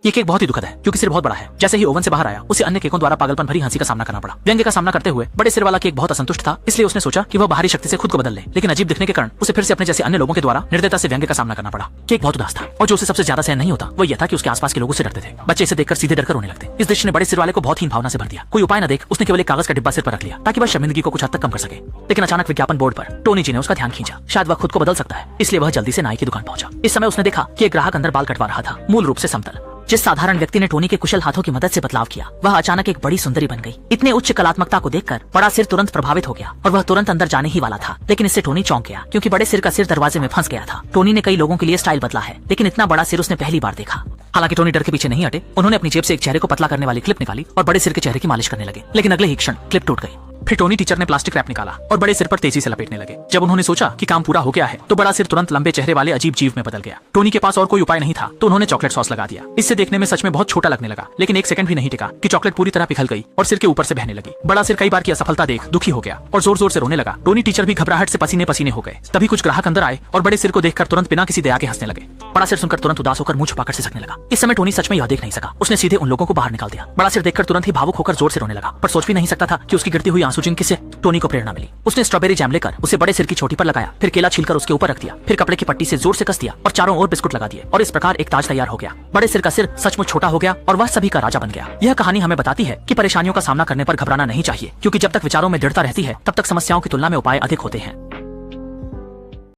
ये केक बहुत ही दुखद है क्योंकि सिर बहुत बड़ा है। जैसे ही ओवन से बाहर आया उसे अन्य केकों द्वारा पागलपन भरी हंसी का सामना करना पड़ा। व्यंग्य का सामना करते हुए बड़े सिर वाला केक बहुत असंतुष्ट था, इसलिए उसने सोचा कि वह बाहरी शक्ति से खुद को बदल ले, लेकिन अजीब दिखने के कारण उसे फिर से अपने जैसे अन्य लोगों के द्वारा निर्दयता से व्यंग्य का सामना करना पड़ा। केक बहुत उदास था और जो उसे सबसे ज्यादा सहन नहीं होता वो यह था कि उसके आसपास के लोग उसे डरते थे। बच्चे इसे देखकर सीधे डरकर रोने लगते। इस दृश्य ने बड़े सिर वाले को बहुत हीन भावना से भर दिया। कोई उपाय न देख उसने केवल एक कागज का डिब्बा सिर पर रख लिया ताकि वह शर्मिंदगी को कुछ हद तक कम कर सके। लेकिन अचानक विज्ञापन बोर्ड पर टोनी जी ने उसका ध्यान खींचा। शायद वह खुद को बदल सकता है, इसलिए वह जल्दी से नाई की दुकान पहुंचा। इस समय उसने देखा कि एक ग्राहक अंदर बाल कटवा रहा था, मूल रूप से समतल। जिस साधारण व्यक्ति ने टोनी के कुशल हाथों की मदद से बदलाव किया वह अचानक एक बड़ी सुंदरी बन गई। इतने उच्च कलात्मकता को देखकर बड़ा सिर तुरंत प्रभावित हो गया और वह तुरंत अंदर जाने ही वाला था, लेकिन इससे टोनी चौंक गया क्योंकि बड़े सिर का सिर दरवाजे में फंस गया था। टोनी ने कई लोगों के लिए स्टाइल बदला है, लेकिन इतना बड़ा सिर उसने पहली बार देखा। हालांकि टोनी डर के पीछे नहीं हटे। उन्होंने अपनी जेब से एक चेहरे को पतला करने वाली क्लिप निकाली और बड़े सिर के चेहरे की मालिश करने लगे, लेकिन अगले ही क्षण क्लिप टूट गई। फिर टोनी टीचर ने प्लास्टिक रैप निकाला और बड़े सिर पर तेजी से लपेटने लगे। जब उन्होंने सोचा कि काम पूरा हो गया है तो बड़ा सिर तुरंत लंबे चेहरे वाले अजीब जीव में बदल गया। टोनी के पास और कोई उपाय नहीं था तो उन्होंने चॉकलेट सॉस लगा दिया। इससे देखने में सच में बहुत छोटा लगने लगा, लेकिन एक सेकंड भी नहीं टिका कि चॉकलेट पूरी तरह पिघल गई और सिर के ऊपर से बहने लगी। बड़ा सिर कई बार की असफलता देख दुखी हो गया और जोर जोर से रोने लगा। टोनी टीचर भी घबराहट से पसीने पसीने हो गए। तभी कुछ ग्राहक अंदर आए और बड़े सिर को देखकर तुरंत बिना किसी दया के हंसने लगे। बड़ा सिर सुनकर तुरंत उदास होकर मुंह छुपाकर सिसकने लगा। इस समय टोनी सच में यह देख नहीं सका। उसने सीधे उन लोगों को बाहर निकाल दिया। बड़ा सिर देखकर तुरंत ही भावुक होकर जोर से रोने लगा, पर सोच भी नहीं सकता था कि उसकी गिरती हुई आंसू जिनकी से टोनी को प्रेरणा मिली। उसने स्ट्रॉबेरी जैम लेकर उसे बड़े सिर की चोटी पर लगाया, फिर केला छीलकर उसके ऊपर रख दिया, फिर कपड़े की पट्टी से जोर से कस दिया और चारों ओर बिस्कुट लगा दिए और इस प्रकार एक ताज तैयार हो गया। बड़े सिर का सिर सचमुच छोटा हो गया और वह सभी का राजा बन गया। यह कहानी हमें बताती है कि परेशानियों का सामना करने पर घबराना नहीं चाहिए, क्योंकि जब तक विचारों में दृढ़ता रहती है तब तक समस्याओं की तुलना में उपाय अधिक होते हैं।